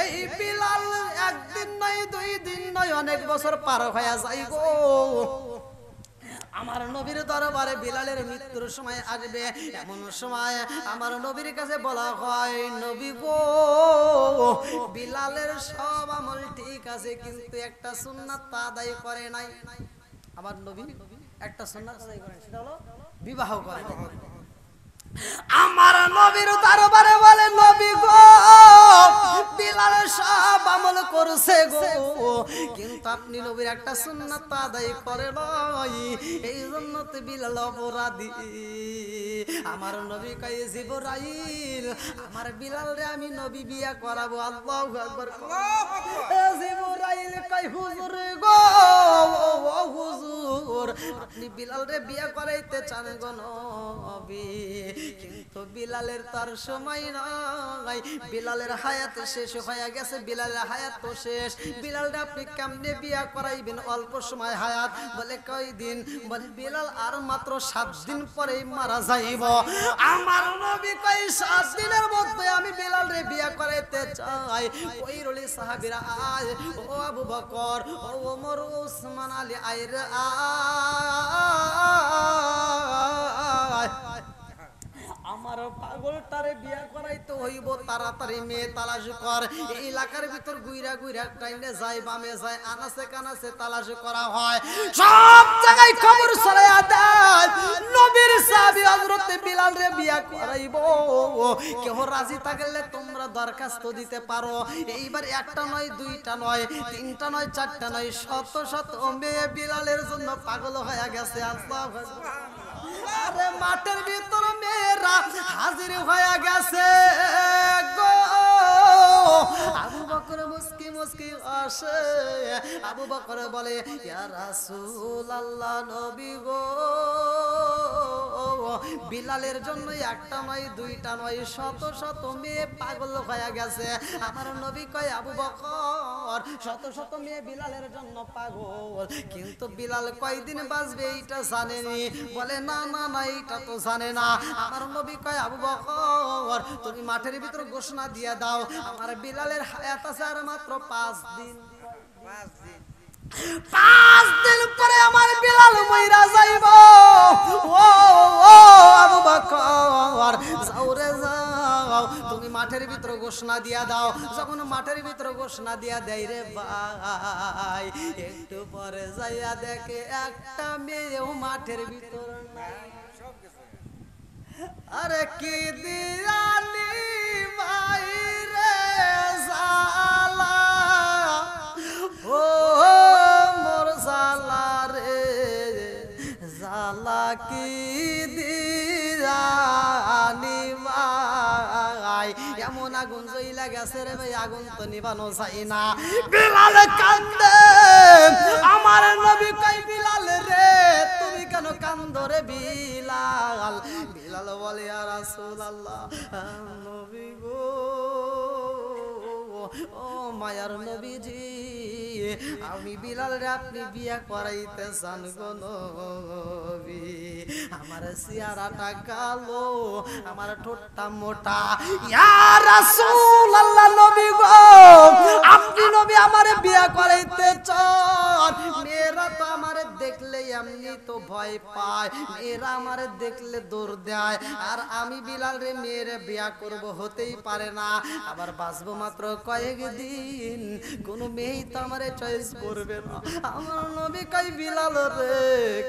এই বিলাল একদিন নয় দুই দিন নয় অনেক বছর পার হয়ে যায় গো। আমার নবীর দরবারে বিলালের মৃত্যুর সময় আসবে। এমন সময় আমার নবীর কাছে বলা হয়, নবী গো, বিলালের সব আমল ঠিক আছে, কিন্তু একটা সুন্নাত আদায় করে নাই। আমার নবী একটা সুন্নাত আদায় করেন, সেটা হলো বিবাহ করা। আমার নবীর দরবারে বলে, নবী গো, বিলাল সব আমল করছে গো, কিন্তু আপনি নবীর একটা সুন্নাত আদায় করে নাই, এই জন্য তো বিলাল অপরাধী। আমার নবী কয়, জিবরাইল, আমার বিলাল রে আমি নবী বিয়া করাবো। আল্লাহু আকবার। জিবরাইল কয়, হুজুর গো, ও হুজুর, আপনি বিলাল রে বিয়া করাইতে চান গো নবী, কিন্তু বিলালের তার সময় নাই, বিলালের হায়াত শেষ হয়ে গেছে, বিলালের হায়াত তো শেষ, বিলালটা আপনি কেমনে বিয়া করাইবেন? অল্প সময় হায়াত। বলে কয় দিন? বলে বিলাল আর মাত্র 7 দিন পরেই মারা যাইব। আমার নবী কয়, 7 দিনের মধ্যে আমি বিলাল রে বিয়া করাইতে চাই। ওই রলি সাহাবীরা আয়, ও আবু বকর, ও ওমর, ওসমান আলী, আইরে আয়, আমার পাগলটারে বিয়া করাইতে হইব, তাড়াতাড়ি মেয়ে তালাশ কর। এই এলাকার ভিতর গুইরা গুইরা টাইনে যায়, বামে যায়, আনাসে কানাসে তালাশ করা হয়, সব জায়গায় খবর ছড়াইয়া দেয়, নবীর সাহাবী হযরত বিলাল রে বিয়া করাইব। কেউ রাজি থাকলে তোমরা দরখাস্ত দিতে পারো। এইবার একটা নয়, দুইটা নয়, তিনটা নয়, চারটা নয়, শত শত মেয়ে বিলালের জন্য পাগল হয়ে গেছে। আল্লাহু আকবার। আরে মাঠের ভিতর মেয়েরা হাজির হয়ে গেছে গো। আবু বকর মুস্কি মুস্কি আসে, আবু বকর বলে, ইয়া রাসূলুল্লাহ, নবী গো, বিলালের জন্য একটা নয়, দুইটা নয়, শত শত মেয়ে পাগল হয়ে গেছে। আমার নবী কয়, আবু বকর, শত শত মেয়ে বিলালের জন্য পাগল, কিন্তু বিলাল কয়দিন বাঁচবে এইটা জানেনি। বলে, না না না, এইটা তো জানে না। আমার নবী কয়, আবু বকর, তুমি মাঠের ভিতর ঘোষণা দিয়ে দাও, আমার বিলালের হায়াত আছে আর মাত্র 5 দিন। 5 দিন পরে আমার বিলাল মইরা যাইব। ও আবু বকর, যাও রে যাও, তুমি মাঠের ভিতর ঘোষণা দিয়া দাও। যখন মাঠের ভিতর ঘোষণা দিয়া দেয় রে ভাই, একটু পরে যাইয়া দেখে একটা মেয়েও মাঠের ভিতর নাই। আরে কি দিয়ানি ভাই রে জালা, ও মোর জালা রে জালা, কি দিয়ানি ভাই, এমন আগুন জ্বইলা গেছে রে ভাই, আগুন তো নিবানো যায় না। বিলাল কান্দে, আমার নবী কই, বিলাল রে তুমি কেন কান্দো রে বিলাল? বিলাল বলে, ইয়া রাসূলুল্লাহ, নবী গো, ও মায়ার নবীজি, আমি বিলাল রে আপনি বিয়া করাইতে চান গো নবী, আমার চেহারাটা কালো, আমার ঠোঁটটা মোটা। ইয়া রাসূলুল্লাহ, নবী গো, আপনি নবী আমারে বিয়া করাইতে চান? মেয়েরা তো আমারে দেখলে এমনি তো ভয় পায়, মেয়েরা আমারে দেখলে দৌড় দেয়, আর আমি বিলাল রে মেয়েরে বিয়া করব, হতেই পারে না। আবার বাঁচবো মাত্র কয়েকদিন, কোন মেয়েই তো আমারে চয়েস করবে না। আমার নবী কই, বিলাল রে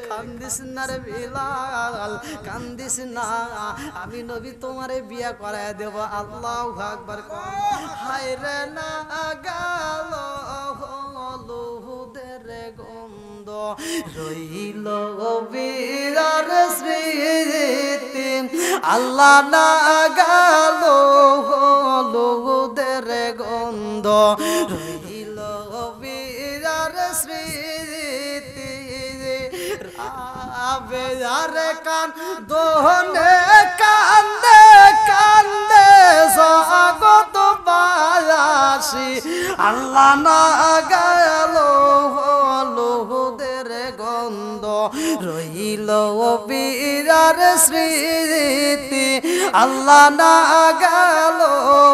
কান্দিস না রে বিলাল, কান্দিস না, আমি নবী তোমারে বিয়া করায় দেব। আল্লাহু আকবার। হায় রে না গাল হলুদের গন্ধ, রইল বিরার স্মৃতি, আল্লাহ না গাল হলুদের গন্ধ, রইল বিরার স্মৃতি, রাবেয়ার কান দোহনে কান্দে কান্দে জগত বায়াসি, আল্লাহ না গেল হলুদের গন্ধ, রইল বীরার স্মৃতি আল্লাহ না গেল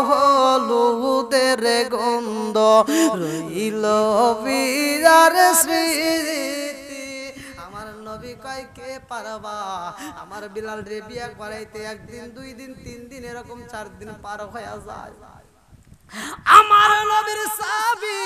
হলুদের গন্ধ রইল বীরার স্মৃতি আমার নবী কয় কে পারবা আমার বিলাল রে বিয়া করাইতে একদিন 2 দিন 3 দিন এরকম 4 দিন পার হয়ে যায় আমার নবীর সাহাবী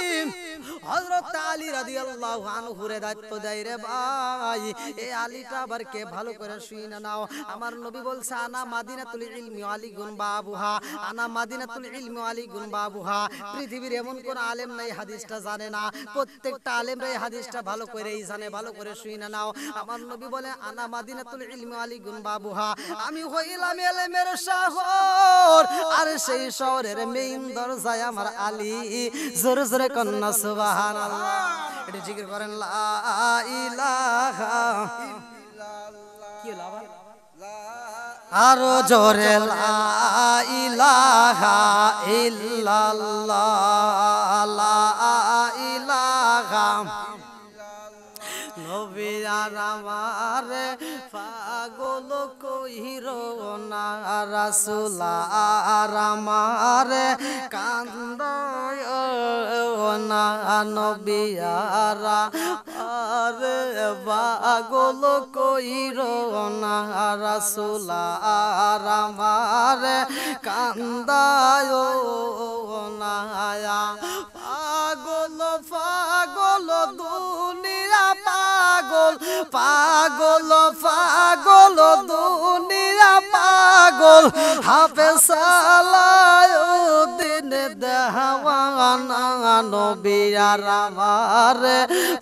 হযরত আলী রাদিয়াল্লাহু আনহু রে দায়িত্ব দেয় রে ভাই এই আলীটা আবার কে ভালো করে শুনে নাও আমার নবী বলছে আনা মাদিনাতুল ইলমি আলী গুন বাবুহা আনা মাদিনাতুল ইলমি আলী গুন বাবুহা পৃথিবীর এমন কোন আলেম নাই হাদিসটা জানে না প্রত্যেকটা আলেমরা এই হাদিসটা ভালো করেই জানে ভালো করে শুনে নাও আমার নবী বলে আনা মাদিনাতুল ইলমি আলী গুন বাবুহা আমি হইলাম ইলমের শহর আর সেই শহরের মেইন দরজায় আমার আলী জোরে জোরে কন্না সুবহানাল্লাহ এটা জিকির করেন লা ইলাহা ইল্লাল্লাহ কি লাভ আরো জোরে লা ইলাহা ইল্লাল্লাহ লা ইলাহা নবী আর আমার পাগল কইরো না রাসূল আর আমার কান্দায় না নবী আর আরে পাগল কইরো না রাসূল আর আমার কান্দায় না পাগল পাগল দুনিয়া পাগল পাগল পাগল দুনিয়া পাগল হাফেজ সালাউদ্দিন দেওয়ানা নবী আর আমার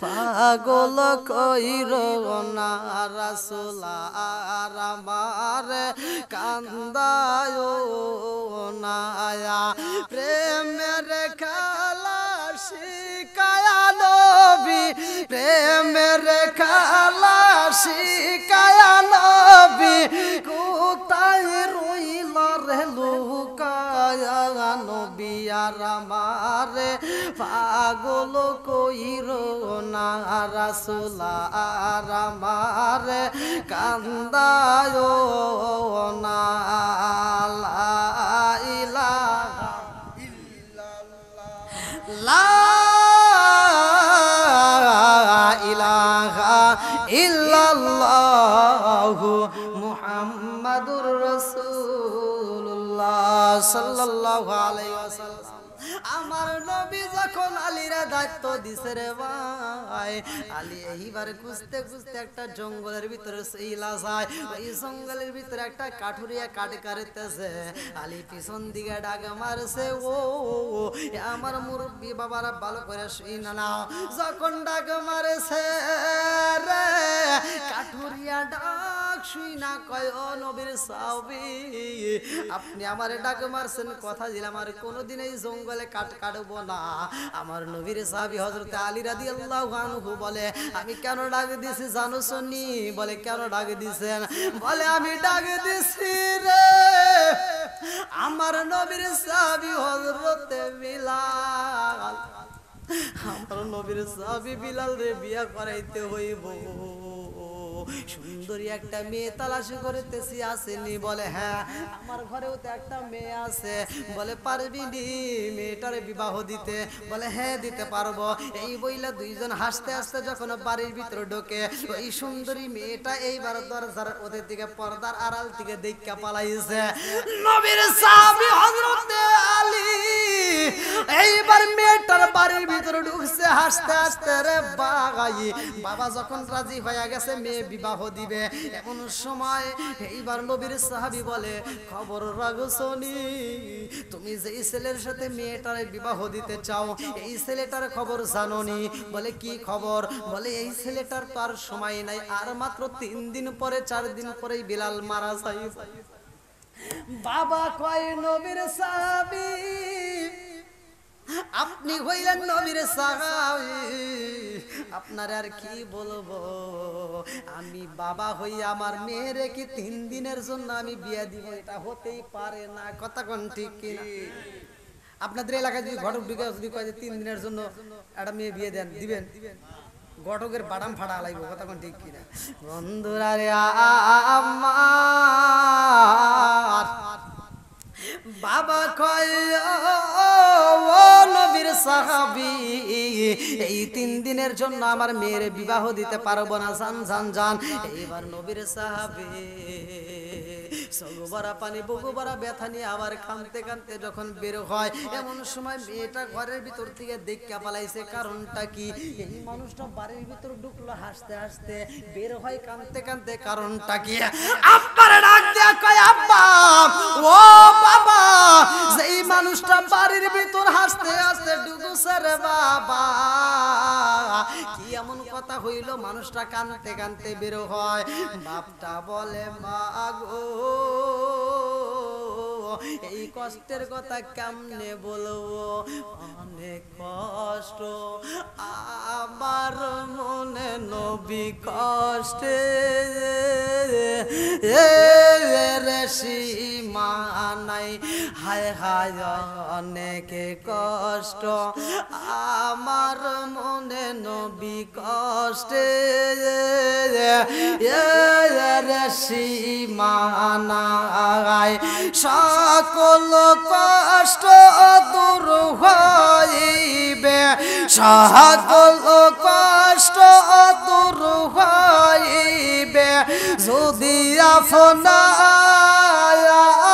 পাগল কইরো না রাসূল আর আমার কান্দায় না প্রেমের খেলা শিখায়া নবী প্রেমের খেলা শিখায়া নবী কোথায় রইল রে লুকায়া নবী আর আমার পাগল কইরো না রাসূল আর আমার কান্দায় না লা ইলাহা লা ইলাহা ইল্লাল্লাহু মুহাম্মাদুর রাসূলুল্লাহ সাল্লাল্লাহু আলাইহি ওয়াসাল্লাম আমার নবী যখন আলীরা দায়িত্ব দিছে রে ভাই আলী এইবার খুঁজতে খুঁজতে একটা জঙ্গলের ভিতরে ইলা যায় ওই জঙ্গলের ভিতরে একটা কাঠুরিয়া কাট কাটতেছে আলী পিছন দিকে ডাক মারছে ও আমার মুরব্বি বাবারা ভালো করে শুনে নাও যখন ডাক মারছে রে কাঠুরিয়া ডাক শুই না কয় ও নবীর সাহাবী আপনি আমারে ডাক মারছেন কথা দিলাম আর কোনোদিন এই জঙ্গলে কাট কাটবো না আমার নবীর সাহাবী হযরত আলী রাদিয়াল্লাহু আনহু বলে আমি কেন ডাক দিছি জানো শুনি বলে কেন ডাক দিছেন বলে আমি ডাক দিছি রে আমার নবীর সাহাবী হযরত বিলাল আমার নবীর সাহাবী বিলাল রে বিয়া করাইতে হইব সুন্দরী একটা মেয়ে তালাশ করতেছি আসেনি বলে হ্যাঁ আমার ঘরেও তো একটা মেয়ে আছে বলে পারবি নি মেয়েটার বিবাহ দিতে বলে হ্যাঁ দিতে পারবো এই বইলা দুইজন হাসতে হাসতে যখন বাড়ির ভিতরে ঢোকে ওই সুন্দরী মেয়েটা এইবার দরজার ওদের দিকে পর্দার আড়াল থেকে দেখা পালাইছে নবীর সাহাবী হযরত আলী এইবার মেয়েটার বাড়ির ভিতরে ঢুকছে হাসতে হাসতে রে বাগাই বাবা যখন রাজি হয়ে গেছে মেয়ে বিবাহ দিবে এমন সময় এইবার নবীর সাহাবী বলে খবর রাখছনি তুমি যেই ছেলের সাথে মেয়েটার বিবাহ দিতে চাও এই ছেলেটার খবর জানোনি বলে কি খবর বলে এই ছেলেটার তো আর সময় নাই আর মাত্র 3 দিন পরে 4 দিন পরেই বিলাল মারা যায় বাবা কয় নবীর সাহাবী আপনি হইলেন নবীর সাহাবী আপনার আর কি বলবো আমি বাবা হই আমার মেয়েরে কি 3 দিনের জন্য আমি বিয়ে দিব এটা হতেই পারে না কথা কোন ঠিক কি না আপনাদের এলাকায় যদি ঘটক ঢুকে যদি কয় যে 3 দিনের জন্য একটা মেয়ে বিয়ে দেন দিবেন ঘটকের বাদাম ফাড়া লাগবে, কথা কোন ঠিক কিনা? বন্ধুরা রে আমার বাবা কয় ও নবীর সাহাবী, এই 3 দিনের জন্য আমার মেয়ের বিবাহ দিতে পারবো না। জান জান জান। এইবার নবীর সাহাবী সগবরা পানি বগুবরা ব্যথা নিয়ে আবার কাঁদতে কাঁদতে যখন বের হয়, এমন সময় মেয়েটা ঘরের ভিতর থেকে দেখা পালাইছে। কারণটা কি? এই মানুষটা বাড়ির ভিতর ঢুকলো হাসতে হাসতে, বের হয় কাঁদতে কাঁদতে। কারণটা কি? আব্বারে ডাক দেয়া কয়, আব্বা ও বাবা, যেই মানুষটা বাড়ির ভিতর হাসতে হাসতে ঢুকছে রে বাবা, কি এমন কথা হইল মানুষটা কাঁদতে কাঁদতে বের হয়? বাপটা বলে, মা গো, এই কষ্টের কথা কেমনে বলবো, অনেক কষ্ট আমার মনে নবী কষ্টে রে সীমা নাই, হায় হায় অনেক কষ্ট আমার মনে নবী কষ্টে রে সীমা নাই, সকল কষ্ট দূর হইবে, সকল কষ্ট দূর হইবে যদি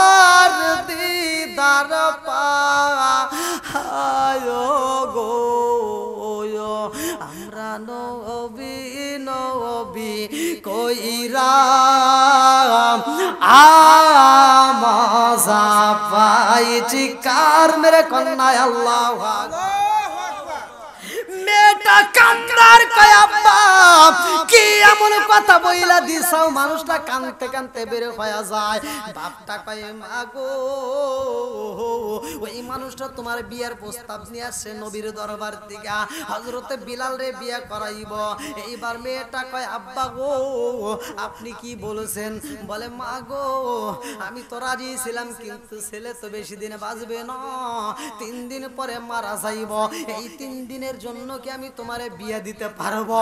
আপনার দিদার পায় গো। আমরা নবী নবী কইরা আমাজা পাইছি কার মেরে কন্যায় আল্লাহু আকবার। মেয়েটা কান্দার কয়, আব্বা কি এমন কথা বইলা দিছাও? মানুষটা কাঁদতে কাঁদতে বের হয়ে যায়। বাপটা কয়, মা গো, ওই মানুষটা তোমার বিয়ের প্রস্তাব নিয়ে আসছে নবীর দরবার থেকে, হযরতে বিলাল রে বিয়ে করাইব। এইবার মেয়েটা কয়, আব্বা গো আপনি কি বলেছেন? বলে, মা গো আমি তো রাজি ছিলাম, কিন্তু ছেলে তো বেশি দিন বাঁচবে না, 3 দিন পরে মারা যাইব। এই 3 দিনের জন্য কি আমি তোমারে বিয়ে দিতে পারবো?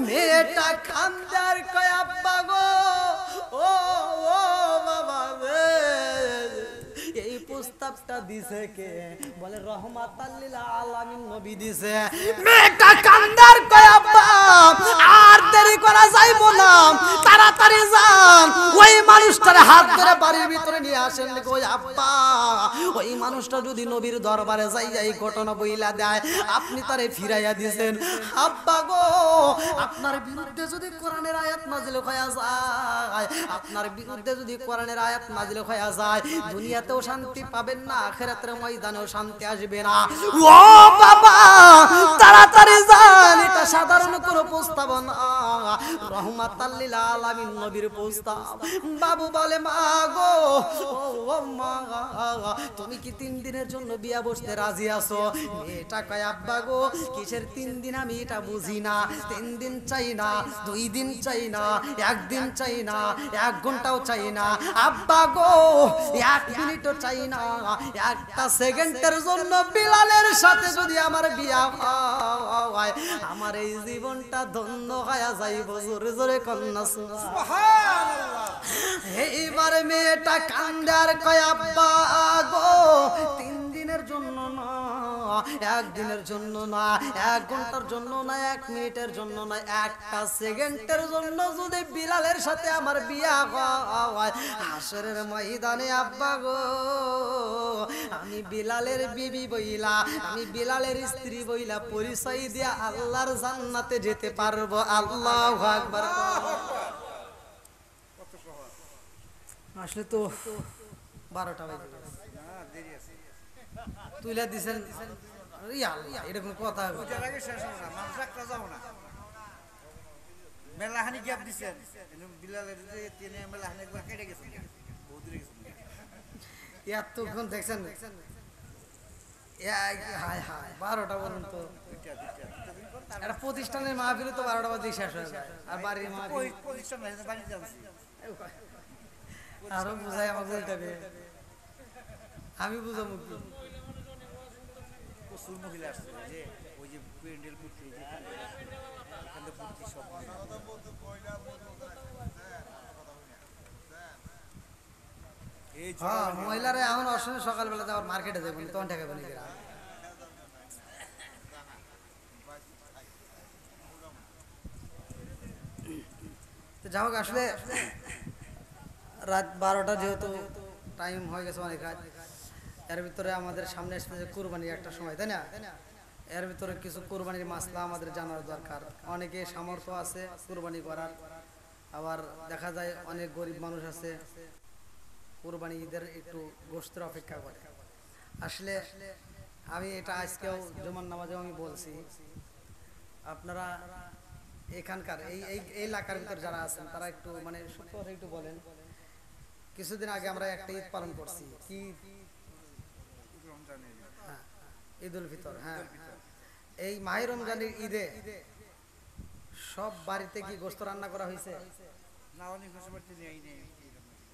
মেয়েটা কান্দার কয়, আব্বা গো ও ও বাবা রে, এই প্রস্তাবটা দিছে কে? বলে রহমাতাল লিল আলামিন নবী দিছে। মেয়েটা কান্দার কয়, আব্বা আর দেরি করা যাইবো না, তাড়াতাড়ি যান, ওই মানুষটার হাত ধরে বাড়ির ভিতরে নিয়ে আসেন গো। আব্বা ওই মানুষটা যদি নবীর দরবারে যাই এই ঘটনা বইলা দেয়, আপনি তারে ফিরাইয়া দিয়েছেন। আব্বা গো আপনার বিরুদ্ধে যদি কোরআনের আয়াত নাজিল হয়ে যায়, আপনার বিরুদ্ধে যদি কোরআনের আয়াত নাজিল হয়ে যায়, দুনিয়াতেও শান্তি পাবেন না, আখিরাতের ময়দানেও শান্তি আসবে না। ও বাবা তাড়াতাড়ি যান, এটা সাধারণ কোনো প্রস্তাব না, রহমাতাল লিল আলামিন নবীর প্রস্তাব। বাবু বলে, মা গো ও মা, তুমি কি 3 দিনের জন্য বিয়া বসতে রাজি আছো? মেয়েটা কয়, আব্বা গো কিসের 3 দিন আমি এটা বুঝি না, 3 দিন চাই না, 2 দিন চাই না, 1 দিন চাই না, 1 ঘন্টাও চাই না, আব্বা গো 1 মিনিটও চাই না, 1টা সেকেন্ডের জন্য বিলালের সাথে যদি আমার বিয়া হয়, আমার এই জীবনটা ধন্য হয়ে যাইব। জোরে জোরে কন্যা সুবহানাল্লাহ। এইবার মেয়েটা কান্দার কয়, আব্বা গো 3 দিনের জন্য না, 1 দিনের জন্য না, 1 ঘন্টার জন্য না, 1 মিনিটের জন্য না, 1টা সেকেন্ডের জন্য যদি বিলালের সাথে আমার বিয়া হয়, হাসরের ময়দানে আব্বা গো আমি বিলালের বিবি বইলা, আমি বিলালের স্ত্রী বইলা পরিচয় দিয়া আল্লাহর জান্নাতে যেতে পারবো। আল্লাহু আকবার। আসলে তো 12টা বাজে তুইলা দিছেন, এরকম কথা মেলাহানি গ্যাপ দিছেন বিলালের মেলাহানি একবার কেটে গেছে, এতক্ষণ দেখছেন, 12টা পর্যন্ত একটা প্রতিষ্ঠানের মাহফিলে তো 12টা বাজে শেষ হয়ে যায়, আর বাড়ির মাহফিল আরো বুঝাই আমাকে উল্টাবে, আমি বুঝাবো কি? প্রচুর মহিলা আসছে যে ওই যে প্যান্ডেল করতে যে এখান থেকে ভর্তি সব এই হ্যাঁ মহিলারা এখন অসময় সকালবেলা যাওয়ার মার্কেটে যাবেন তখন টাকা বলি গেরা তো যাই হোক আসলে রাত 12টা যেহেতু টাইম হয়ে গেছে অনেক রাত এর ভিতরে আমাদের সামনে আসছে কুরবানির একটা সময় তাই না এর ভিতরে কিছু কুরবানির মাসলা আমাদের জানার দরকার অনেকে সামর্থ্য আছে কুরবানি করার আবার দেখা যায় অনেক গরিব মানুষ আছে কুরবানি ঈদের একটু গোশতের অপেক্ষা করে আসলে আমি এটা আজকেও জুমার নামাজেও আমি বলছি আপনারা এখানকার এই এলাকার ভিতর যারা আছেন তারা একটু মানে সত্য কথা একটু বলেন কিছুদিন আগে আমরা একটা ঈদ পালন করছি কি রমজানের হ্যাঁ ঈদ উল ফিতর হ্যাঁ এই মাহে রমজানের ঈদে সব বাড়িতে কি গোশত রান্না করা হয়েছে না অনেক বছর বাড়তে নেই নেই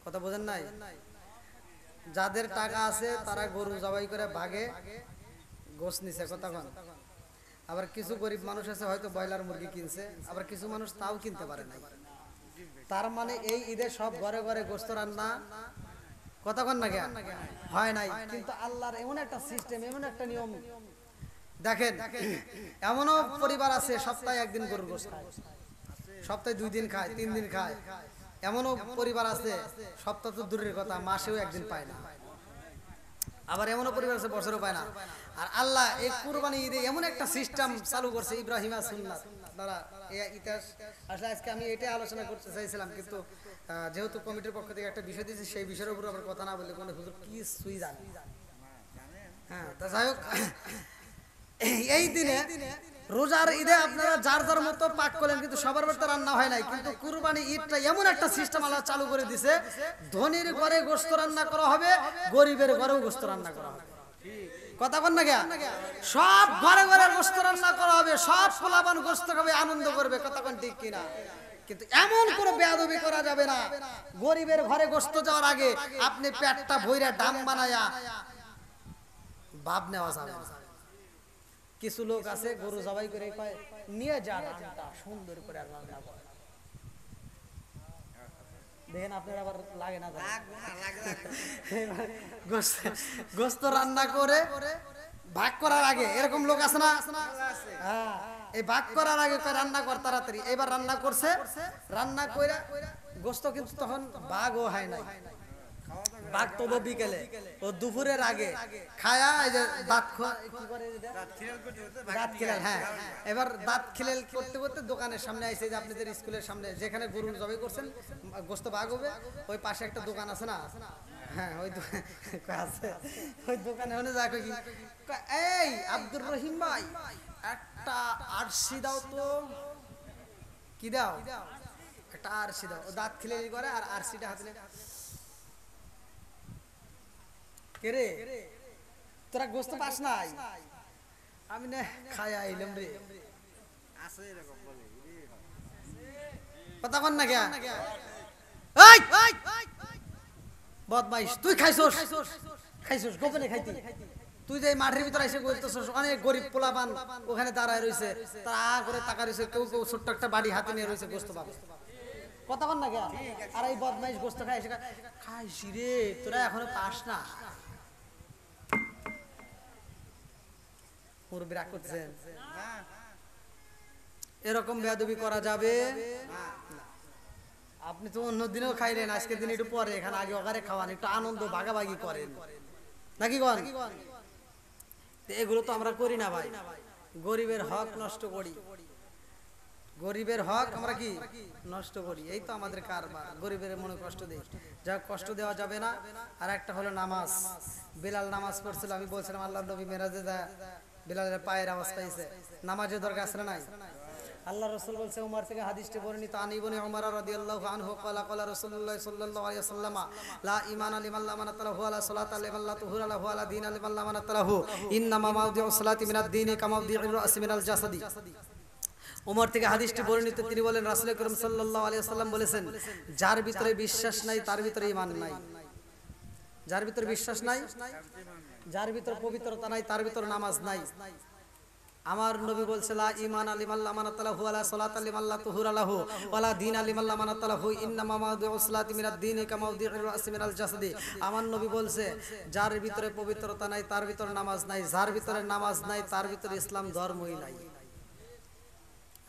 কথা বোঝেন নাই যাদের টাকা আছে তারা গরু জবাই করে ভাগে গোশত নিছে কথা কন আবার কিছু গরিব মানুষ আছে হয়তো ব্রয়লার মুরগি কিনছে আবার কিছু মানুষ তাও কিনতে পারে নাই তার মানে এই ঈদে সব ঘরে ঘরে গোশত রান্না কথা কন না কেন হয় নাই কিন্তু আল্লাহর এমন একটা সিস্টেম এমন একটা নিয়ম দেখেন এমনও পরিবার আছে সপ্তাহে একদিন গরুর গোশত খায় সপ্তাহে 2 দিন খায় 3 দিন খায় এমনও পরিবার আছে সপ্তাহ তো দূরের কথা মাসেও একদিন পায় না আবার এমনও পরিবার আছে বছরও পায় না আর আল্লাহ এই কুরবানি ঈদে এমন একটা সিস্টেম চালু করছে ইব্রাহিমা সুন্নাত দ্বারা এই ইতিহাস আসলে আজকে আমি এটাই আলোচনা করতে চাইছিলাম কিন্তু যেহেতু কমিটির পক্ষ থেকে একটা বিষয় দিয়েছে সেই বিষয়ের উপর আবার কথা না বললে কোনো হুজুর কি সুই জানে হ্যাঁ তা যাই হোক এই দিনে রোজার ঈদে আপনারা যার যার মতো পাক করলেন কিন্তু সবার বাড়িতে রান্না হয় নাই কিন্তু কুরবানি ঈদটা এমন একটা সিস্টেম আল্লাহ চালু করে দিছে ধনীর ঘরে গোশত রান্না করা হবে গরিবের ঘরেও গোশত রান্না করা হবে কথা বল না কেন সব ঘরে ঘরে গোশত রান্না করা হবে সব পোলাপান গোশত খাবে আনন্দ করবে কথা কোন ঠিক কিনা কিন্তু এমন কোনো বেয়াদবি করা যাবে না গরিবের ঘরে গোশত যাওয়ার আগে আপনি পেটটা ভইরা ডাম বানায়া ভাব নেওয়া যাবে না কিছু লোক আছে গরু জবাই করে কয় নিয়ে যা রান্নাটা সুন্দর করে রান্না করে দেখেন আপনার আবার লাগে না গোশত রান্না করে ভাগ করার আগে এরকম লোক আছে না হ্যাঁ এই ভাগ করার আগে কয় রান্না কর তাড়াতাড়ি এবার রান্না করছে রান্না কইরা গোশত কিন্তু তখন ভাগও হয় নাই বাঘ তো বিকেলে ও দুপুরের আগে খায়া এই যে দাঁত কি করে দাঁত খিলাল হ্যাঁ এবার দাঁত খিলাল করতে করতে দোকানের সামনে আইছে যে আপনাদের স্কুলের সামনে যেখানে গরু জবাই করছেন গোশত বাঘ হবে ওই পাশে একটা দোকান আছে না হ্যাঁ ওই দোকান আছে ওই দোকানে ওনে যা কি এই আব্দুর রহিম ভাই একটা আরসি দাও তো কি দাও একটা আরসি দাও ও দাঁত খিলাল করে আর আরসিটা হাতে কেরে তোরা গোশত পাস নাই আমি না খাই আইলাম রে আছে এরকম বলে কথা কন না কে এই বদমাইশ তুই খাইছস গোপনে খাইতি তুই যে মাঠের ভিতর এসে কইতেছস অনেক গরিব পোলাপান ওখানে দাঁড়ায় রইছে তারা করে টাকা রইছে কেউ কেউ ছোট্ট একটা বাড়ি হাতে নিয়ে রইছে গোশত পাবে কথা কন না কে আর এই বদমাইশ গোশত খাই এসে খাইছি রে তোরা এখনো পাস না মুরব্বি রাগ করতেছেন এরকম বেয়াদবি করা যাবে আপনি তো অন্য দিনেও খাইলেন আজকের দিন একটু পরে এখানে আগে ওখানে খাওয়ান একটু আনন্দ ভাগাভাগি করেন নাকি কন এগুলো তো আমরা করি না ভাই গরিবের হক নষ্ট করি গরিবের হক আমরা কি নষ্ট করি এই তো আমাদের কারবার গরিবের মনে কষ্ট দেই যা কষ্ট দেওয়া যাবে না আর একটা হলো নামাজ বিলাল নামাজ পড়ছিল আমি বলছিলাম আল্লাহর নবী মেরাজে বিলালের পায়ের আওয়াজ পাইছে নামাজের দরকার আছে না নাই আল্লাহ রাসূল বলছে উমর থেকে হাদিসটি বর্ণিত আন ইবনে উমর রাদিয়াল্লাহু আনহু ক্বালা ক্বালা রাসূলুল্লাহ সাল্লাল্লাহু আলাইহি ওয়াসাল্লাম লা ঈমানা লিমান লা মানাত লাহু ওয়া লা সালাতা লিমান লা তুহুরা লাহু ওয়া লা দীনা লিমান লা মানাত লাহু ইন্নামা মাওদিউস সালাতি মিনাদ দীনি কামা মাওদিউর রাসি মিনাল জাসাদি উমর থেকে হাদিসটি বর্ণিত তিনি বলেন রাসূল আকরাম সাল্লাল্লাহু আলাইহি ওয়াসাল্লাম বলেছেন যার ভিতরে বিশ্বাস নাই তার ভিতরে ঈমান নাই যার ভিতরে বিশ্বাস নাই যার ভিতর পবিত্রতা নাই তার ভিতর নামাজ নাই। আমার নবী বলছে লা ঈমান লিমাল্লা মানাতালাহু ওয়ালা সালাতা লিমাল্লা তুহুরা লাহু ওয়ালা দীন লিমাল্লা মানাতালাহু ইন্নামা মাওদিউস সালাতি মিনাদ দীনি কামাওদিউর রাসি মিনাল জাসাদি। আমার নবী বলছে যার ভিতরে পবিত্রতা নাই তার ভিতরে নামাজ নাই, যার ভিতরে নামাজ নাই তার ভিতরে ইসলাম ধর্মই নাই।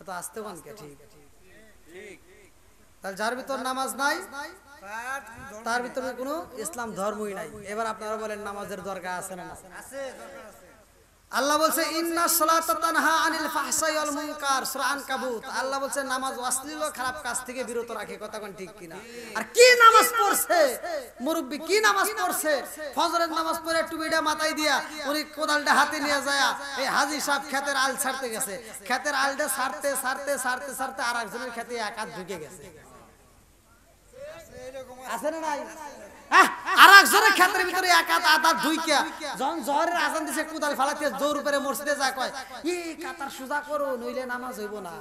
এত আস্তে কোন কে ঠিক ঠিক তাহলে যার ভিতর নামাজ নাই তার তার ভিতরে কোনো ইসলাম ধর্মই নাই। এবার আপনারা বলেন নামাজের দরকার আছে না? আছে, দরকার আছে। আল্লাহ বলছে ইন্না সালাতা তানহা আনিল ফাহশাই ওয়াল মুনকার, সূরা আনকাবুত। আল্লাহ বলছে নামাজ অশ্লীল ও খারাপ কাজ থেকে বিরত রাখে। কথা কোন ঠিক কিনা? আর কি নামাজ পড়ছে মুরব্বি, কি নামাজ পড়ছে? ফজরের নামাজ পড়ে টুপিটা মাথায় দিয়া উনি কোদালটা হাতে নিয়ে যায় এই হাজী সাহেব ক্ষেতের আল ছাড়তে গেছে, ক্ষেতের আলটা ছাড়তে ছাড়তে ছাড়তে ছাড়তে আর একজনের ক্ষেতে এক হাত ঢুকে গেছে। আছে না নাই? আর একজনের ক্ষেতের ভিতরে এক হাত আধা ঢুইকা যখন জোহরের আজান দিছে কুদাল ফালাতে জোর উপরে মসজিদে যা কয় এই কাতার সুজা করো নইলে নামাজ হইব না।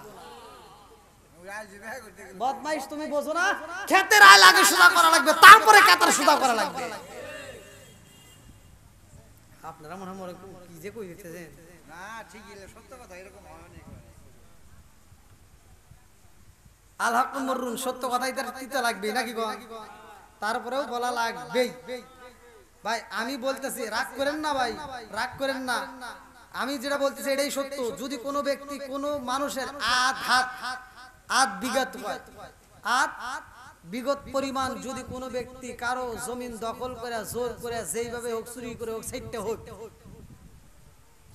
বদমাইশ তুমি বোঝো না? ক্ষেতের আল আগে সুজা করা লাগবে, তারপরে কাতার সুজা করা লাগবে। আপনারা মনে হয় কি যে কই দিতেছেন না, ঠিকই সত্য কথা, এরকম হয় না। আল হক মুররুন, সত্য কথাই তার দিতে লাগবে নাকি গো? তারপরেও বলা লাগবেই। ভাই আমি বলতেছি, রাগ করেন না ভাই, রাগ করেন না। আমি যেটা বলতেছি এটাই সত্য। যদি কোনো ব্যক্তি কোনো মানুষের আধ বিগত হয়, বিগত পরিমাণ যদি কোনো ব্যক্তি কারো জমিন দখল করে জোর করে যেইভাবে হোক চুরি করে হোক সাইটটা হোক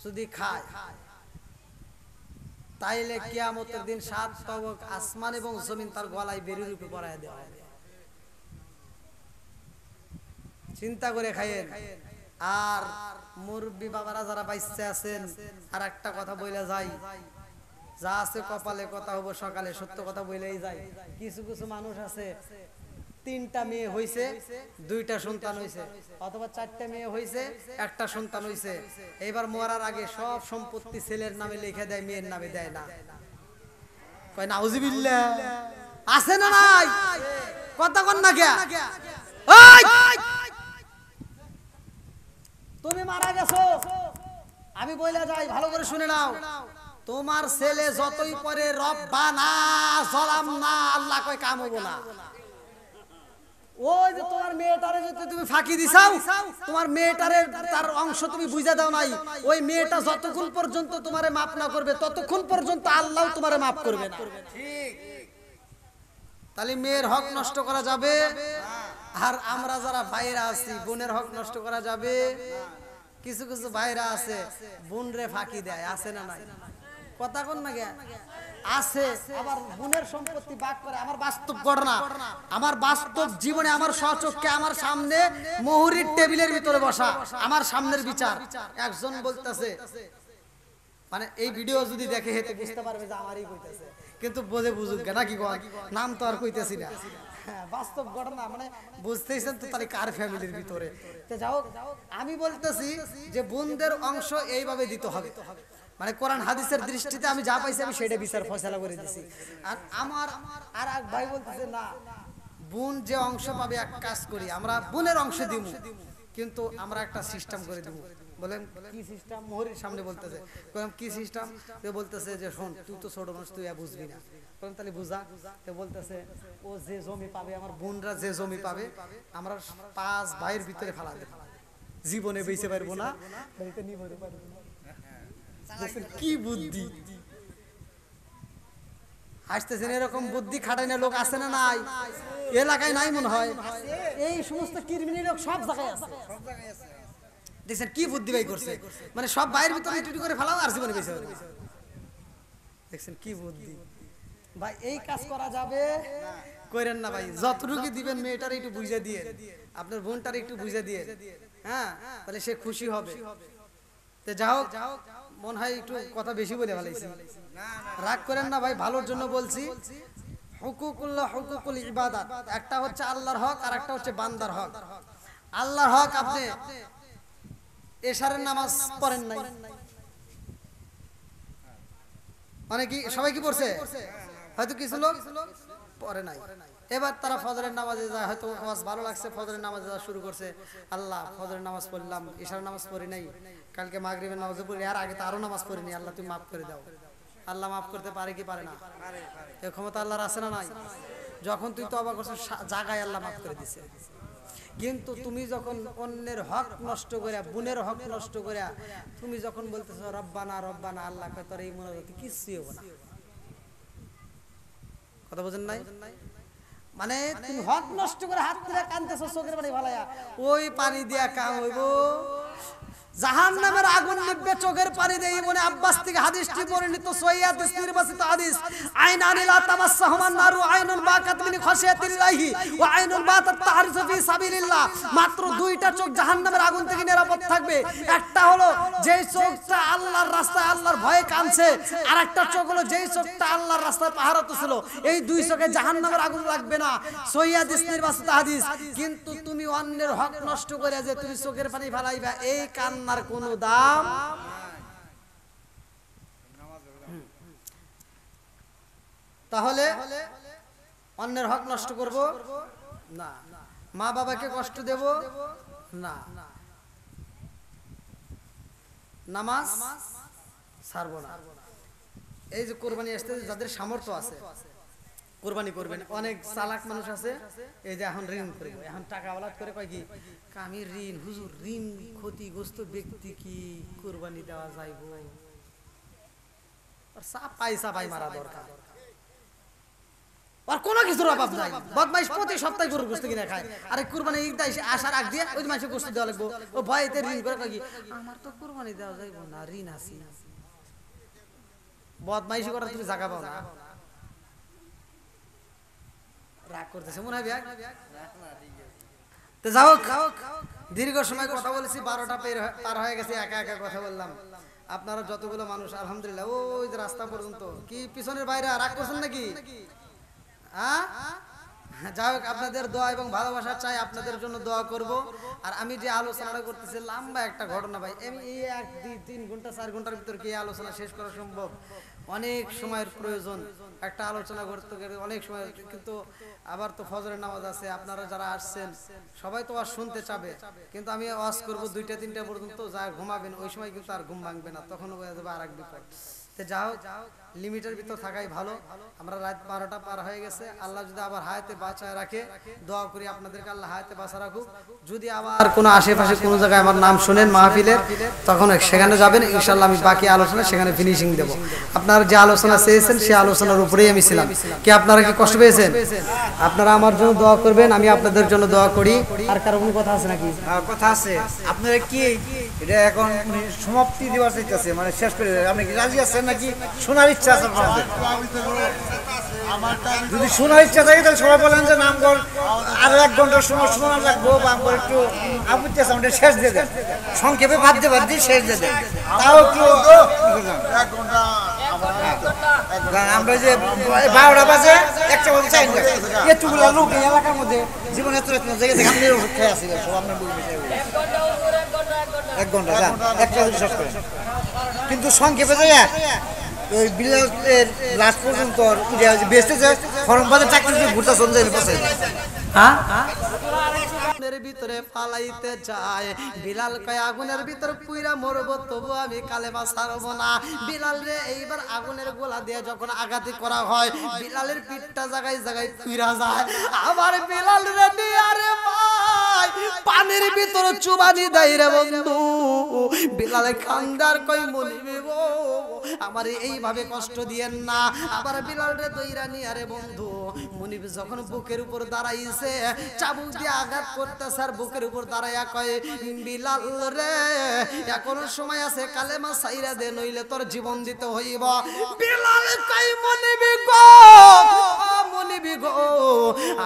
যদি খায়, তাইলে কিয়ামতের দিন 7 তবক আসমান এবং জমিন তার গলায় বেরিয়ে রূপে পরায় দেওয়া হবে। চিন্তা করে খাইয়েন। আর মুরব্বী বাবারা যারা বাইসে আছেন, আর একটা কথা বইলা যাই, যা আছে কপালে কথা হবো সকালে, সত্য কথা বইলেই যায়। কিছু কিছু মানুষ আছে 3টা মেয়ে হইছে, 2টা সন্তান হইছে, অথবা 4টা মেয়ে হইছে, 1টা সন্তান হইছে। এইবার মরার আগে সব সম্পত্তি ছেলের নামে লিখে দেয়, মেয়ের নামে দেয় না। কয় নাউজুবিল্লাহ। আছে না নাই? কথা কন না কে? তুমি মারা গেছো, আমি বইলা যাই, ভালো করে শুনে নাও। তোমার ছেলে যতই পরে রব্বানা যালামনা, আল্লাহ কয় কাম হইব না। ওই যে তোমার মেয়েটারে যদি তুমি ফাঁকি দিছাও, তোমার মেয়েটারে তার অংশ তুমি বুঝা দাও নাই, ওই মেয়েটা যতক্ষণ পর্যন্ত তোমারে মাফ না করবে ততক্ষণ পর্যন্ত আল্লাহ তোমারে মাফ করবে না। ঠিক। তাহলে মেয়ের হক নষ্ট করা যাবে? আর আমরা যারা ভাইরা আছি বোনের হক নষ্ট করা যাবে? কিছু কিছু ভাইরা আছে বোন রে ফাঁকি দেয়, আছে না নাই? কথা কোন না গে? আছে। আবার বোনের সম্পত্তি ভাগ করে। আমার বাস্তব ঘটনা, আমার বাস্তব জীবনে আমার সচক্ষে আমার সামনে মুহুরির টেবিলের ভিতরে বসা, আমার সামনের বিচার। একজন বলতেছে, মানে এই ভিডিও যদি দেখে হেতে বুঝতে পারবে যে আমারই কইতেছে, কিন্তু বোঝে বুঝুক নাকি গো, নাম তো আর কইতেছি না। হ্যাঁ, বাস্তব ঘটনা, মানে বুঝতেইছেন তো তাহলে কার ফ্যামিলির ভিতরে। তো যাও, আমি বলতেছি যে বোনদের অংশ এইভাবে দিতে হবে। মানে কোরআন হাদিসের দৃষ্টিতে আমি যা পাইছি আমি সেটা বিচার ফয়সালা করে দিছি। আর আমার আর এক ভাই বলতেছে না, বোন যে অংশ পাবে, এক কাজ করি আমরা বোনের অংশ দিব, কিন্তু আমরা একটা সিস্টেম করে দিব। বলেন কি সিস্টেম? মোহরের সামনে বলতেছে। বললাম কি সিস্টেম? তো বলতেছে যে শোন, তুই তো ছোট মানুষ, তুই বুঝবি না। বললাম তাহলে বুঝা। তো বলতেছে ও যে জমি পাবে, আমার বোনরা যে জমি পাবে, আমরা 5 ভাইয়ের ভিতরে ফেলা দেব, জীবনে বেঁচে পারবো না, নিতে পারবো না। কি বুদ্ধি! আসতেছেন, এরকম বুদ্ধি খাটাইনা লোক আছে না নাই? এলাকায় নাই মনে হয়? এই সমস্ত কিরমিনি লোক সব জায়গায় আছে। দেখছেন কি বুদ্ধি ভাই করছে? মানে সব বাইরের ভিতরে টুটি করে ফেলাও আর জীবনে বেঁচে যাবে। দেখছেন কি বুদ্ধি ভাই! এই কাজ করা যাবে? করেন না ভাই। যতটুকু দিবেন মেয়েটার একটু বুঝে দিয়ে, আপনার বোনটার একটু বুঝে দিয়ে, হ্যাঁ, তাহলে সে খুশি হবে। তো যাও, মনে হয় একটু কথা বেশি বলে ফেলাইছি। রাগ করেন না ভাই, ভালোর জন্য বলছি। হুকুকুল্লাহ, হুকুকুল ইবাদাত, একটা হচ্ছে আল্লাহর হক আর একটা হচ্ছে বান্দার হক। আল্লাহর হক, আপনি এশারের নামাজ পড়েন নাই, মানে কি সবাই কি পড়ছে? হয়তো কিছু লোক পড়ে নাই। এবার তারা ফজরের নামাজে যায়, হয়তো আওয়াজ ভালো লাগছে, ফজরের নামাজে যাওয়া শুরু করছে। আল্লাহ ফজরের নামাজ পড়লাম, ইশার নামাজ পড়ি নাই, কালকে মাগরিবের নামাজে পড়ি, আর আগে তো আরো নামাজ পড়িনি, আল্লাহ তুমি মাফ করে দাও। আল্লাহ মাফ করতে পারে কি পারে না? এই ক্ষমতা আল্লাহর আছে না নাই? যখন তুই তওবা করছিস জাগায় আল্লাহ মাফ করে দিছে। কিন্তু তুমি যখন অন্যের হক নষ্ট করে, বোনের হক নষ্ট করে তুমি যখন বলতেছো রব্বানা রব্বানা, আল্লাহ কয় তোর এই মনোগতি কিচ্ছুই হবে না। কথা বুঝেন নাই? মানে তুমি হক নষ্ট করে হাত তুলে কাঁদতেছো চোখের পানি ফালাইয়া, ওই পানি দিয়া কাম হইব? জাহান্নামের আগুন নিভবে চোখের পানি দিয়ে। ইবনে আব্বাস থেকে হাদিসটি বর্ণিত, সহিহ হাদিস, নির্বাচিত হাদিস। আইনানি লা তামাসসাহুমান নারু, আইনুন বাকাত মিন খাশিয়াতিল্লাহি ওয়া আইনুন বাতাত তাহরিসু ফি সাবিলিল্লাহ। মাত্র দুইটা চোখ জাহান্নামের আগুন থেকে নিরাপদ থাকবে। একটা হলো যেই চোখটা আল্লাহর রাস্তায় আল্লাহর ভয়ে কাঁদছে, আর একটা চোখ হলো যেই চোখটা আল্লাহর রাস্তায় পাহারাত ছিল। এই দুই চোখে জাহান্নামের আগুন লাগবে না, সহিহ হাদিস, নির্বাচিত হাদিস। কিন্তু তুমি অন্যের হক নষ্ট করে যে তুমি চোখের পানি ফেলাইবা, এই কান্নার কোনো দাম। তাহলে অন্যের হক নষ্ট করব না, মা বাবাকে কষ্ট দেব না, নামাজ ছাড়বো না। এই যে কোরবানি আসতে যাদের সামর্থ্য আছে কোরবানি করবেন। অনেক চালাক মানুষ আছে, এই যে এখন ঋণ করবো, এখন টাকা ওলাদ করে কয় কি আমি ঋণ, হুজুর ঋণ ক্ষতিগ্রস্ত ব্যক্তি কি কোরবানি দেওয়া যাইব? পাই মারা দরকার, আর কোনো কিছুর অভাব নাই। বদমাইশ প্রতি সপ্তাহে গরুর গোশত কিনে খায়, আরে কুরবানি ঈদ আসার আগ দিয়ে ওই মাসে গোশত দেওয়া লাগবো। ও ভয়তে ঋণ করে কয় কি আমার তো কুরবানি দেওয়া যাইব না, ঋণ আছে। বদমাইশি করার তুমি জায়গা পাও না। রাগ করতেছে মনে হয় ব্যাগ। তো যাও, দীর্ঘ সময় কথা বলেছি, 12টা পার হয়ে গেছে, একা একা কথা বললাম। আপনারা যতগুলো মানুষ আলহামদুলিল্লাহ ওই যে রাস্তা পর্যন্ত, কি পিছনের বাইরে রাগ করছেন নাকি? যাই হোক, আপনাদের দোয়া এবং ভালোবাসা চাই, আপনাদের জন্য দোয়া করব। আর আমি যে আলোচনাটা করতেছি লম্বা একটা ঘটনা ভাই, আমি এই 1, 2, 3 ঘন্টা 4 ঘন্টার ভিতর কি আলোচনা শেষ করা সম্ভব? অনেক সময়ের প্রয়োজন একটা আলোচনা করতে গেলে, অনেক সময়। কিন্তু আবার তো ফজরের নামাজ আছে, আপনারা যারা আসছেন সবাই তো ওয়াজ শুনতে চাবে, কিন্তু আমি ওয়াজ করব 2টা 3টা পর্যন্ত, যা ঘুমাবেন ওই সময় কিন্তু আর ঘুম ভাঙবে না, তখন হয়ে যাবে আর এক বিপদ। তো যাও, লিমিটের ভিতর থাকাই ভালো। আমরা রাত 12টা পার হয়ে গেছে, আল্লাহ যদি আবার হায়াতে বাঁচায় রাখে, দোয়া করি আপনাদেরকে আল্লাহ হায়াতে বাঁচা রাখুক। যদি আবার কোনো আশেপাশে কোনো জায়গায় আমার নাম শুনেন মাহফিলের, তখন সেখানে যাবেন, ইনশাআল্লাহ আমি বাকি আলোচনা সেখানে ফিনিশিং দেব। আপনারা যে আলোচনা চেয়েছেন সেই আলোচনার উপরেই আমি ছিলাম। কি আপনারা কি কষ্ট পেয়েছেন? আপনারা আমার জন্য দোয়া করবেন, আমি আপনাদের জন্য দোয়া করি। আর কারো কোনো কথা আছে নাকি? কথা আছে। আপনারা কি এটা এখন সমাপ্তি দেওয়া চাইতেছে, মানে শেষ করে আপনি কি রাজি আছেন নাকি শোনার ইচ্ছা আছে আপনাদের? যদি শোনার ইচ্ছা থাকে তাহলে সবাই বলেন যে নামগড় আরো 1 ঘন্টার সময় শোনা লাগবো, বা আমরা একটু আপত্তি আছে আমাদের শেষ দিয়ে দেন, সংক্ষেপে ভাবতে শেষ দিয়ে দেন, তাও একটু আমরা যে 12টা বাজে 1টা বাজে চাই না, এতগুলো লোক এই এলাকার মধ্যে জীবনে এত জায়গা থেকে আপনি খেয়ে আসি সব আপনার বলবে 1 ঘন্টা যান, 1টা শেষ করেন। কিন্তু সংক্ষেপে যাই ওই বিলালের লাস্ট পর্যন্ত বেঁচতে যায় ফরম বাজার চাকরি ঘুরতে চলে যায় পাশে। হ্যাঁ, আগুনের ভিতরে ফালাইতে চায় বিলাল কয় আগুনের ভিতর পুইরা মরবো, তবু আমি কালেমা ছাড়বো না। বিলাল রে এইবার আগুনের গোলা দিয়ে যখন আঘাতি করা হয়, বিলালের পিঠটা জায়গায় জায়গায় পুইরা যায়। আবার বিলাল রে নিয়ে রে ভাই পানির ভিতর চুবানি দেয় রে বন্ধু। বিলালে খান্দার কই মনিবে গো আমার এইভাবে কষ্ট দিয়েন না। আবার বিলাল রে দইরা নিয়ে রে বন্ধু মনিব যখন বুকের উপর দাঁড়াইছে, চাবুক দিয়ে আঘাত করতেছে, আর বুকের উপর দাঁড়াইয়া কয় বিলাল রে এখনো সময় আছে, কালেমা ছাইরা দে, নইলে তোর জীবন দিতে হইব। বিলাল কয় মনিবি গো, মনিবি গো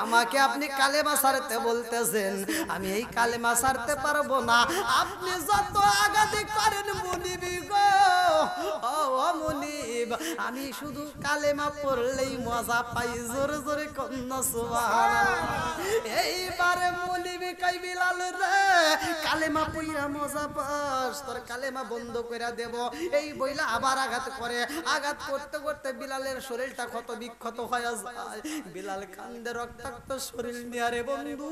আমাকে আপনি কালেমা ছাড়তে বলতেছেন, আমি এই কালেমা ছাড়তে পারবো না, আপনি যত আঘাত করেন মনিবি গো, ও মনিব আমি শুধু কালেমা পড়লেই মজা পাই, জোরে জোরে কন্যা সুবহানাল্লাহ। এইবারে মৌলবি কই বিলাল রে কালেমা পইরা মজা পাস, তোর কালেমা বন্ধ কইরা দেব। এই বইলা আবার আঘাত করে, আঘাত করতে করতে বিলালের শরীরটা ক্ষত বিক্ষত হয়ে যায়। বিলাল কান্দে, রক্তাক্ত শরীর নিয়ে রে বন্ধু।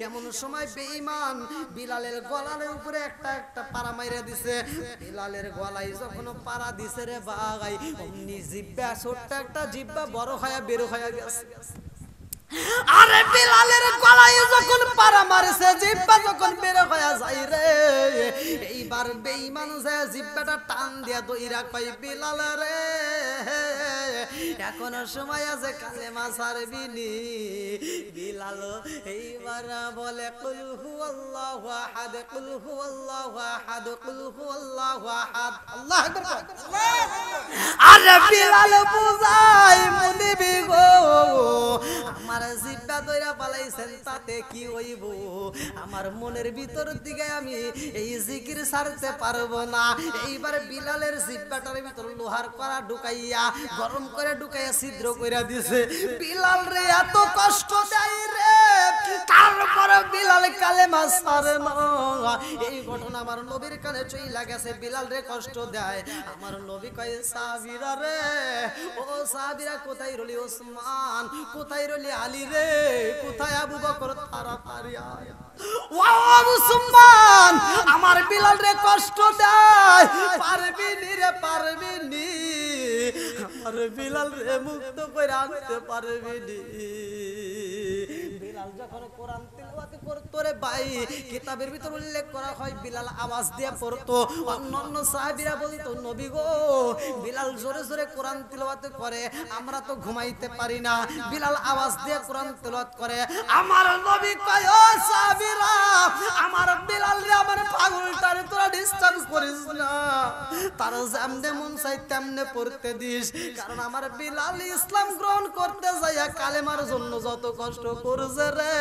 এমন সময় বেঈমান বিলালের গলার উপরে একটা একটা পাড়া মাইরা দিছে। বিলালের গলায় যখন পাড়া দিছে রে ভাই, অমনি জিব্বা, ছোট্ট একটা জিব্বা বড় হয়ে বের হয়ে গেছে। আরে বিলালের গলায় যখন পাড়া মারছে, জিব্বা যখন বের হয়ে যায় রে, এইবার বেঈমান যে জিব্বাটা টান দিয়া দইরা কই বিলাল রে এখনো সময় আছে, কালেমা ছাড়বি নি? বিলাল এইবার বলে কুল হুয়াল্লাহু আহাদ, কুল হুয়াল্লাহু আহাদ, কুল হুয়াল্লাহু আহাদ। আল্লাহু আকবার। আরে বিলাল বুঝাই মুনিবি গো, আমার জিব্বা দইরা পালাইছেন তাতে কি হইব? আমার মনের ভিতর দিকে আমি এই জিকির ছাড়তে পারবো না। এইবার বিলালের জিব্বাটার ভিতর লোহার কড়া ঢুকাইয়া, গরম করে ঢুকাইয়া ছিদ্র কইরা দিছে। বিলাল রে এত কষ্ট দেয় রে, তারপরে বিলাল কালেমা ছাড়ে না। এই ঘটনা আমার নবীর কানে চইলা গেছে, বিলাল রে কষ্ট দেয়। আমার নবী কয় সাহাবীরা রে, ও সাহাবীরা কোথায় রলি ওসমান, কোথায় রলি আলী রে, কোথায় আবু বকর, তাড়াতাড়ি আয়। ও ওসমান, আমার বিলাল রে কষ্ট দেয়, পারবি নি রে, পারবি নি? আমার বিলাল রে মুক্ত করে আনতে পারবি নি? বিলাল যখন কোরআন তিলাওয়াত করতো রে ভাই, কিতাবের ভিতর উল্লেখ করা হয় বিলাল আওয়াজ দিয়ে পড়তো। অন্যান্য সাহাবীরা বলতো নবী গো, বিলাল জোরে জোরে কোরআন তিলাওয়াত করে, আমরা তো ঘুমাইতে পারি না, বিলাল আওয়াজ দিয়ে কোরআন তিলাওয়াত করে। আমার নবী কয় ও সাহাবীরা, আমার বিলাল রে, আমার পাগলটারে তোরা ডিস্টার্ব করিস না, তার যেমনে মন চাই তেমনে পড়তে দিস। কারণ আমার বিলাল ইসলাম গ্রহণ করতে যাইয়া কালেমার জন্য যত কষ্ট করছে রে,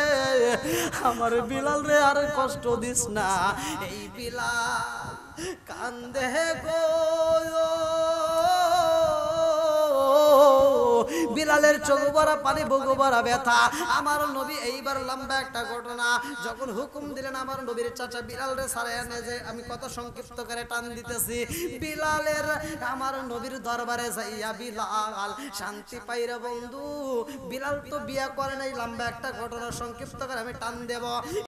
আমার বিলাল রে আর কষ্ট দিস না। এই বিলাল কান্দে গো, বিলালের চোখ ভরা পানি, বুক ভরা ব্যথা। আমার নবী এইবার লম্বা একটা ঘটনা যখন হুকুম দিলেন, আমার নবীর চাচা বিলাল রে ছাড়াই আনে, যে আমি কত সংক্ষিপ্ত করে টান দিতেছি। বিলালের আমার নবীর দরবারে যাইয়া বিলাল শান্তি পাইরে বন্ধু। বিলাল তো বিয়া করে নাই, লম্বা একটা ঘটনা সংক্ষিপ্ত করে আমি টান দেব।